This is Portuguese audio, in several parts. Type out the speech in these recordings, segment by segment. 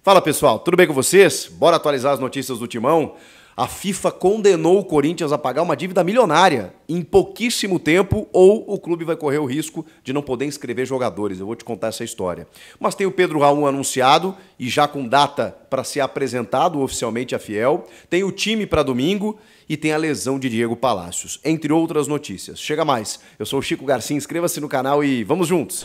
Fala pessoal, tudo bem com vocês? Bora atualizar as notícias do Timão? A FIFA condenou o Corinthians a pagar uma dívida milionária em pouquíssimo tempo ou o clube vai correr o risco de não poder inscrever jogadores. Eu vou te contar essa história. Mas tem o Pedro Raul anunciado e já com data para ser apresentado oficialmente à Fiel. Tem o time para domingo e tem a lesão de Diego Palacios, entre outras notícias. Chega mais. Eu sou o Chico Garcia, inscreva-se no canal e vamos juntos!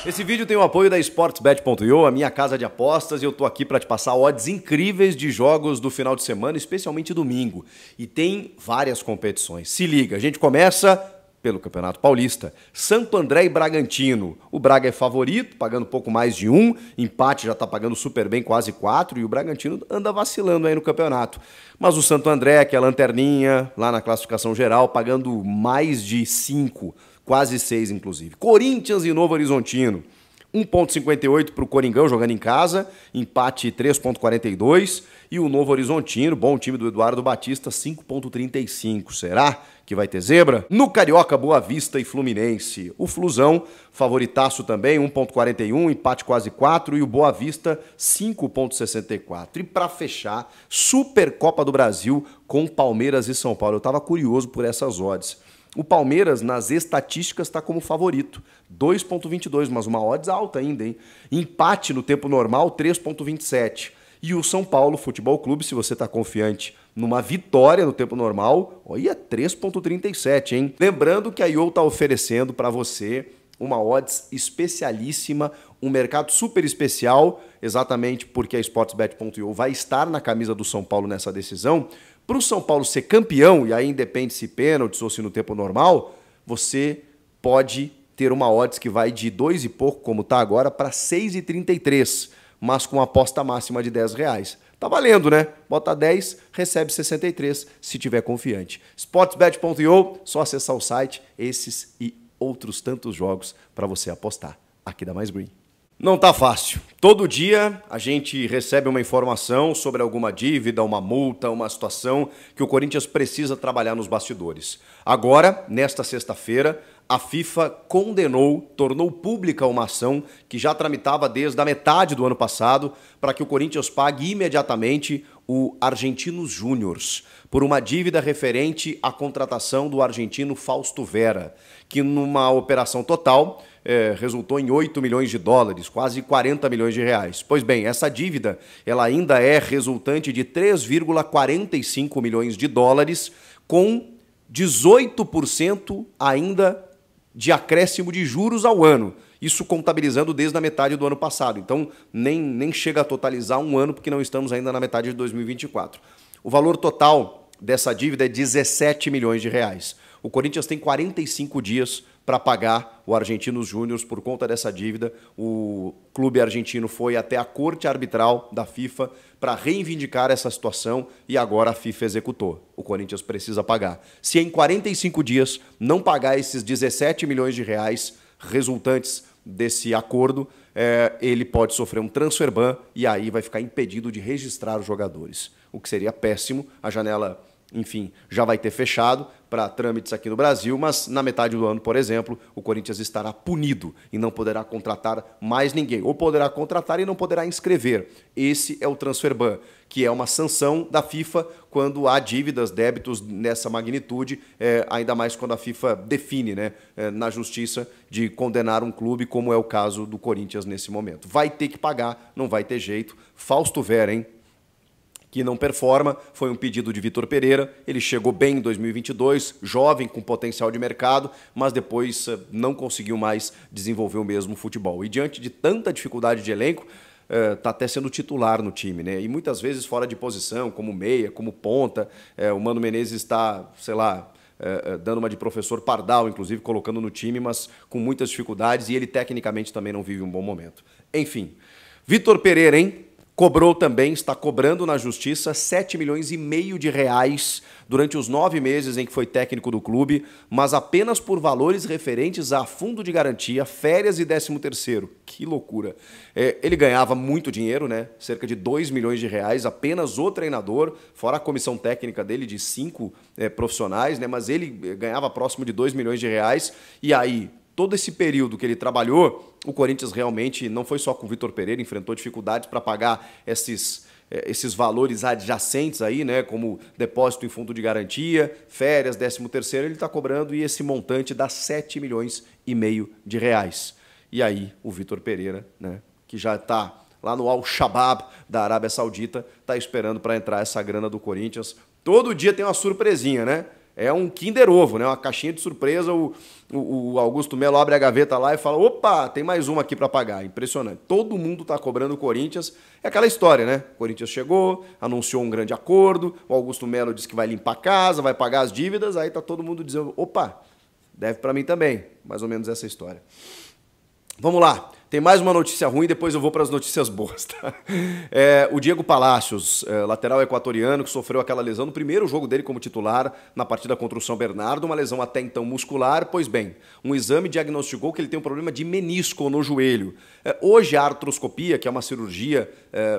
Esse vídeo tem o apoio da Sportsbet.io, a minha casa de apostas, e eu tô aqui para te passar odds incríveis de jogos do final de semana, especialmente domingo. E tem várias competições. Se liga, a gente começa pelo Campeonato Paulista. Santo André e Bragantino. O Braga é favorito, pagando pouco mais de 1, empate já tá pagando super bem, quase 4, e o Bragantino anda vacilando aí no campeonato. Mas o Santo André, que é a lanterninha, lá na classificação geral, pagando mais de 5, quase 6, inclusive. Corinthians e Novo Horizontino. 1,58 para o Coringão jogando em casa, empate 3,42. E o Novo Horizontino, bom time do Eduardo Batista, 5,35. Será que vai ter zebra? No Carioca, Boa Vista e Fluminense. O Flusão, favoritaço também, 1,41, empate quase 4. E o Boa Vista, 5,64. E para fechar, Supercopa do Brasil com Palmeiras e São Paulo. Eu estava curioso por essas odds. O Palmeiras, nas estatísticas, está como favorito. 2,22, mas uma odds alta ainda, hein? Empate no tempo normal, 3,27. E o São Paulo Futebol Clube, se você está confiante numa vitória no tempo normal, olha, 3,37, hein? Lembrando que a IO está oferecendo para você uma odds especialíssima, um mercado super especial, exatamente porque a Sportsbet.io vai estar na camisa do São Paulo nessa decisão. Para o São Paulo ser campeão, e aí independe se pênaltis ou se no tempo normal, você pode ter uma odds que vai de 2 e pouco, como está agora, para 6,33, mas com aposta máxima de R$10. Tá valendo, né? Bota 10, recebe 63, se tiver confiante. Sportsbet.io, só acessar o site, esses e outros tantos jogos para você apostar. Aqui da Mais Green. Não tá fácil. Todo dia a gente recebe uma informação sobre alguma dívida, uma multa, uma situação que o Corinthians precisa trabalhar nos bastidores. Agora, nesta sexta-feira, a FIFA condenou, tornou pública uma ação que já tramitava desde a metade do ano passado para que o Corinthians pague imediatamente o Argentinos Júniors por uma dívida referente à contratação do argentino Fausto Vera, que numa operação total resultou em 8 milhões de dólares, quase 40 milhões de reais. Pois bem, essa dívida ela ainda é resultante de 3,45 milhões de dólares, com 18% ainda de acréscimo de juros ao ano. Isso contabilizando desde a metade do ano passado. Então, nem chega a totalizar um ano, porque não estamos ainda na metade de 2024. O valor total dessa dívida é 17 milhões de reais. O Corinthians tem 45 dias para pagar o Argentinos Júniors por conta dessa dívida. O clube argentino foi até a corte arbitral da FIFA para reivindicar essa situação e agora a FIFA executou. O Corinthians precisa pagar. Se em 45 dias não pagar esses 17 milhões de reais resultantes desse acordo, ele pode sofrer um transfer ban e aí vai ficar impedido de registrar os jogadores. O que seria péssimo. A janela, enfim, já vai ter fechado para trâmites aqui no Brasil, mas na metade do ano, por exemplo, o Corinthians estará punido e não poderá contratar mais ninguém. Ou poderá contratar e não poderá inscrever. Esse é o transfer ban, que é uma sanção da FIFA quando há dívidas, débitos nessa magnitude, ainda mais quando a FIFA define, né, na justiça de condenar um clube, como é o caso do Corinthians nesse momento. Vai ter que pagar, não vai ter jeito. Fausto Vera, hein? Que não performa, foi um pedido de Vitor Pereira, ele chegou bem em 2022, jovem, com potencial de mercado, mas depois não conseguiu mais desenvolver o mesmo futebol. E diante de tanta dificuldade de elenco, está até sendo titular no time, né? E muitas vezes fora de posição, como meia, como ponta. O Mano Menezes está, sei lá, dando uma de professor Pardal, inclusive colocando no time, mas com muitas dificuldades, e ele tecnicamente também não vive um bom momento. Enfim, Vitor Pereira, hein? Cobrou também, está cobrando na justiça 7 milhões e meio de reais durante os 9 meses em que foi técnico do clube, mas apenas por valores referentes a fundo de garantia, férias e 13º. Que loucura. Ele ganhava muito dinheiro, né? Cerca de 2 milhões de reais, apenas o treinador, fora a comissão técnica dele de 5 profissionais, né? Mas ele ganhava próximo de 2 milhões de reais, e aí todo esse período que ele trabalhou, o Corinthians realmente não foi só com o Vitor Pereira, enfrentou dificuldades para pagar esses valores adjacentes aí, né, como depósito em fundo de garantia, férias, 13º, ele está cobrando e esse montante dá 7,5 milhões de reais. E aí o Vitor Pereira, né, que já está lá no Al-Shabaab da Arábia Saudita, está esperando para entrar essa grana do Corinthians. Todo dia tem uma surpresinha, né? É um Kinder Ovo, né? Uma caixinha de surpresa. O Augusto Melo abre a gaveta lá e fala: opa, tem mais uma aqui para pagar. Impressionante. Todo mundo está cobrando o Corinthians. É aquela história, né? O Corinthians chegou, anunciou um grande acordo. O Augusto Melo disse que vai limpar a casa, vai pagar as dívidas. Aí tá todo mundo dizendo: opa, deve para mim também. Mais ou menos essa história. Vamos lá. Tem mais uma notícia ruim, depois eu vou para as notícias boas, tá? O Diego Palacios, lateral equatoriano, que sofreu aquela lesão no primeiro jogo dele como titular na partida contra o São Bernardo, uma lesão até então muscular. Pois bem, um exame diagnosticou que ele tem um problema de menisco no joelho. Hoje a artroscopia, que é uma cirurgia,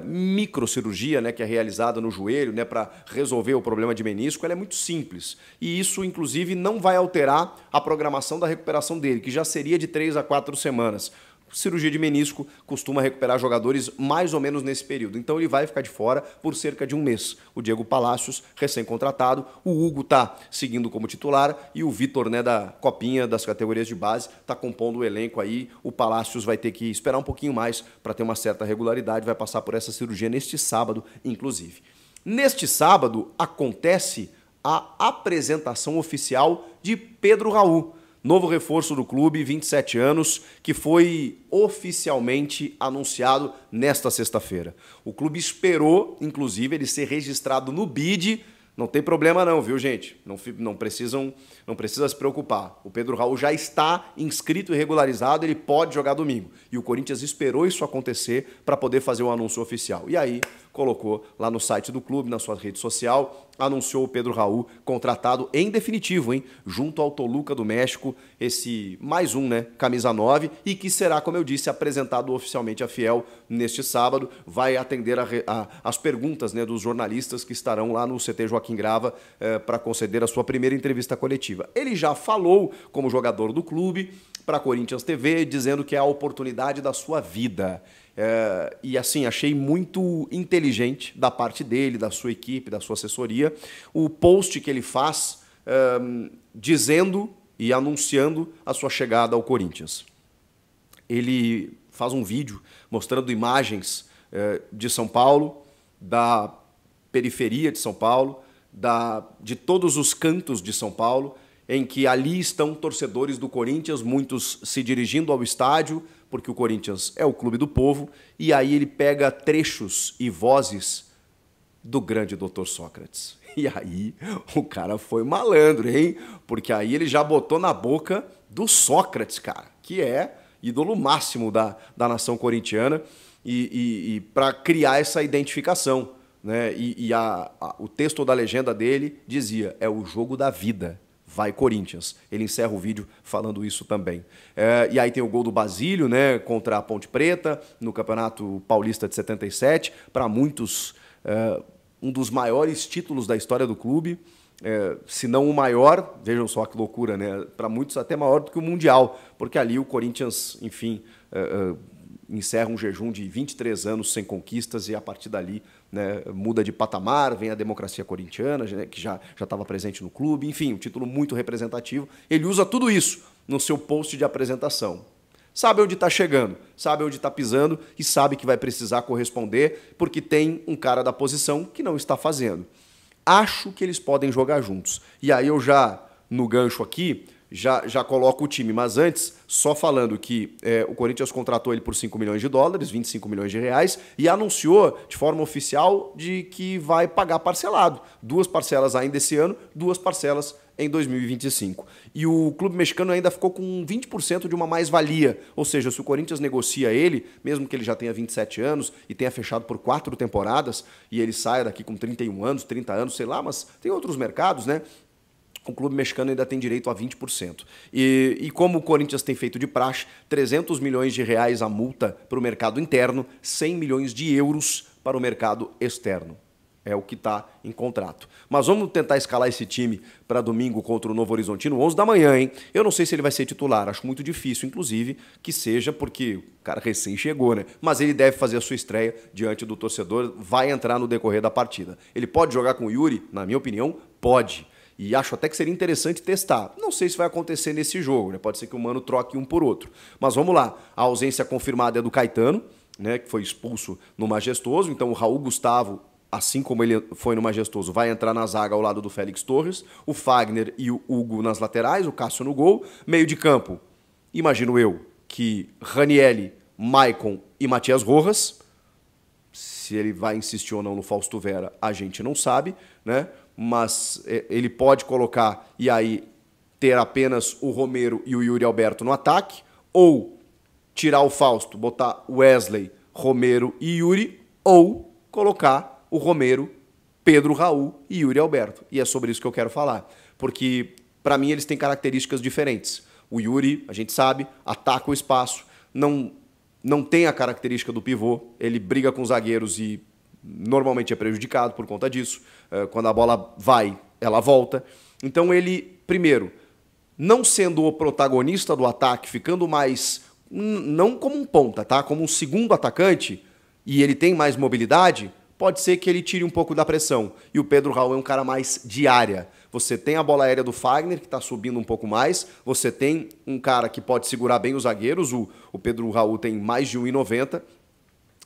microcirurgia, né, que é realizada no joelho, né, para resolver o problema de menisco, ela é muito simples. E isso, inclusive, não vai alterar a programação da recuperação dele, que já seria de 3 a 4 semanas. Cirurgia de menisco costuma recuperar jogadores mais ou menos nesse período. Então ele vai ficar de fora por cerca de um mês. O Diego Palacios, recém-contratado, o Hugo está seguindo como titular e o Vitor, né, da Copinha, das categorias de base, está compondo o elenco aí. O Palacios vai ter que esperar um pouquinho mais para ter uma certa regularidade, vai passar por essa cirurgia neste sábado, inclusive. Neste sábado acontece a apresentação oficial de Pedro Raul, novo reforço do clube, 27 anos, que foi oficialmente anunciado nesta sexta-feira. O clube esperou, inclusive, ele ser registrado no BID. Não tem problema não, viu, gente? Não precisa se preocupar. O Pedro Raul já está inscrito e regularizado, ele pode jogar domingo. E o Corinthians esperou isso acontecer para poder fazer o anúncio oficial. E aí colocou lá no site do clube, na sua rede social, anunciou o Pedro Raul contratado em definitivo, hein? Junto ao Toluca do México, esse mais um, né? Camisa 9, e que será, como eu disse, apresentado oficialmente à Fiel neste sábado. Vai atender as perguntas, né, dos jornalistas que estarão lá no CT Joaquim Grava para conceder a sua primeira entrevista coletiva. Ele já falou como jogador do clube para a Corinthians TV, dizendo que é a oportunidade da sua vida. E assim, achei muito inteligente da parte dele, da sua equipe, da sua assessoria, o post que ele faz dizendo e anunciando a sua chegada ao Corinthians. Ele faz um vídeo mostrando imagens de São Paulo, da periferia de São Paulo, de todos os cantos de São Paulo, em que ali estão torcedores do Corinthians, muitos se dirigindo ao estádio, porque o Corinthians é o clube do povo, e aí ele pega trechos e vozes do grande Dr. Sócrates. E aí o cara foi malandro, hein? Porque aí ele já botou na boca do Sócrates, cara, que é ídolo máximo da nação corintiana, e para criar essa identificação, né? O texto da legenda dele dizia: é o jogo da vida. Vai Corinthians. Ele encerra o vídeo falando isso também. E aí tem o gol do Basílio, né, contra a Ponte Preta, no Campeonato Paulista de 77. Para muitos, um dos maiores títulos da história do clube. Se não o maior, vejam só que loucura, né? Para muitos até maior do que o Mundial. Porque ali o Corinthians, enfim, encerra um jejum de 23 anos sem conquistas e a partir dali, né, muda de patamar, vem a democracia corintiana, né, que já estava presente no clube, enfim, um título muito representativo. Ele usa tudo isso no seu post de apresentação. Sabe onde está chegando, sabe onde está pisando e sabe que vai precisar corresponder porque tem um cara da posição que não está fazendo. Acho que eles podem jogar juntos. E aí eu já, no gancho aqui, já coloco o time, mas antes, só falando que o Corinthians contratou ele por 5 milhões de dólares, 25 milhões de reais, e anunciou de forma oficial de que vai pagar parcelado. 2 parcelas ainda esse ano, 2 parcelas em 2025. E o clube mexicano ainda ficou com 20% de uma mais-valia, ou seja, se o Corinthians negocia ele, mesmo que ele já tenha 27 anos e tenha fechado por 4 temporadas, e ele saia daqui com 31 anos, 30 anos, sei lá, mas tem outros mercados, né? O clube mexicano ainda tem direito a 20%. E como o Corinthians tem feito de praxe, 300 milhões de reais a multa para o mercado interno, 100 milhões de euros para o mercado externo. é o que está em contrato. Mas vamos tentar escalar esse time para domingo contra o Novo Horizontino, 11 da manhã, hein? Eu não sei se ele vai ser titular, acho muito difícil, inclusive, que seja porque o cara recém chegou, né? Mas ele deve fazer a sua estreia diante do torcedor, vai entrar no decorrer da partida. Ele pode jogar com o Yuri? Na minha opinião, pode. E acho até que seria interessante testar. Não sei se vai acontecer nesse jogo, né? Pode ser que o Mano troque um por outro. Mas vamos lá. A ausência confirmada é do Caetano, né? Que foi expulso no Majestoso. Então o Raul Gustavo, assim como ele foi no Majestoso, vai entrar na zaga ao lado do Félix Torres. O Fagner e o Hugo nas laterais, o Cássio no gol. Meio de campo, imagino eu, que Ranielli, Maicon e Matias Rojas. Se ele vai insistir ou não no Fausto Vera, a gente não sabe, né? Mas ele pode colocar e aí ter apenas o Romero e o Yuri Alberto no ataque, ou tirar o Fausto, botar Wesley, Romero e Yuri, ou colocar o Romero, Pedro Raul e Yuri Alberto. E é sobre isso que eu quero falar, porque para mim eles têm características diferentes. O Yuri, a gente sabe, ataca o espaço, não tem a característica do pivô, ele briga com os zagueiros e normalmente é prejudicado por conta disso. Quando a bola vai, ela volta. Então ele, primeiro, não sendo o protagonista do ataque, ficando mais, não como um ponta, tá? Como um segundo atacante, e ele tem mais mobilidade, pode ser que ele tire um pouco da pressão. E o Pedro Raul é um cara mais de área. Você tem a bola aérea do Fagner, que está subindo um pouco mais. Você tem um cara que pode segurar bem os zagueiros. O Pedro Raul tem mais de 1,90.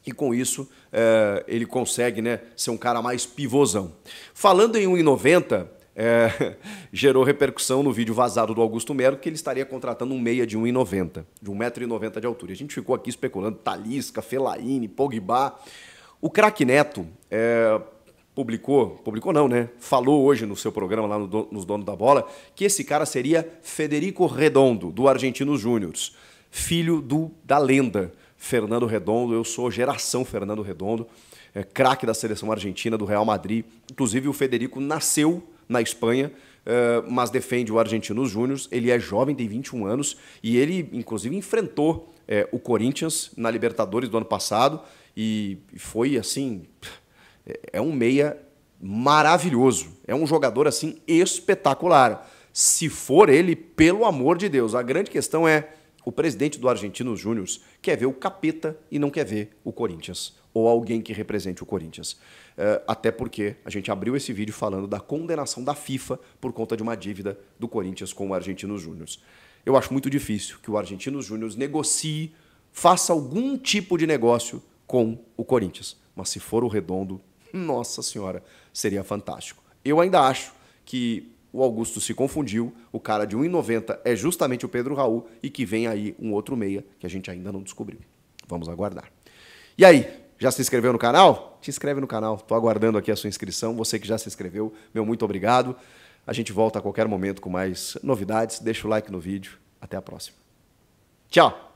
E com isso, ele consegue, né, ser um cara mais pivôzão. Falando em 1,90, gerou repercussão no vídeo vazado do Augusto Melo que ele estaria contratando um meia de 1,90, de 1,90 m de altura. E a gente ficou aqui especulando Talisca, Fellaini, Pogba. O craque Neto publicou não, né? Falou hoje no seu programa lá nos Donos da Bola que esse cara seria Federico Redondo, do Argentinos Júniors, filho da lenda Fernando Redondo. Eu sou geração Fernando Redondo, craque da seleção argentina, do Real Madrid. Inclusive o Federico nasceu na Espanha, mas defende o Argentinos Júniors. Ele é jovem, tem 21 anos, e ele inclusive enfrentou o Corinthians na Libertadores do ano passado, e foi assim, é um meia maravilhoso, é um jogador assim espetacular. Se for ele, pelo amor de Deus. A grande questão é, o presidente do Argentinos Júniors quer ver o Capeta e não quer ver o Corinthians, ou alguém que represente o Corinthians. Até porque a gente abriu esse vídeo falando da condenação da FIFA por conta de uma dívida do Corinthians com o Argentinos Júniors. Eu acho muito difícil que o Argentinos Júniors negocie, faça algum tipo de negócio com o Corinthians. Mas se for o Redondo, nossa senhora, seria fantástico. Eu ainda acho que o Augusto se confundiu, o cara de 1,90 é justamente o Pedro Raul, e que vem aí um outro meia que a gente ainda não descobriu. Vamos aguardar. E aí, já se inscreveu no canal? Se inscreve no canal, estou aguardando aqui a sua inscrição. Você que já se inscreveu, meu muito obrigado. A gente volta a qualquer momento com mais novidades. Deixa o like no vídeo. Até a próxima. Tchau!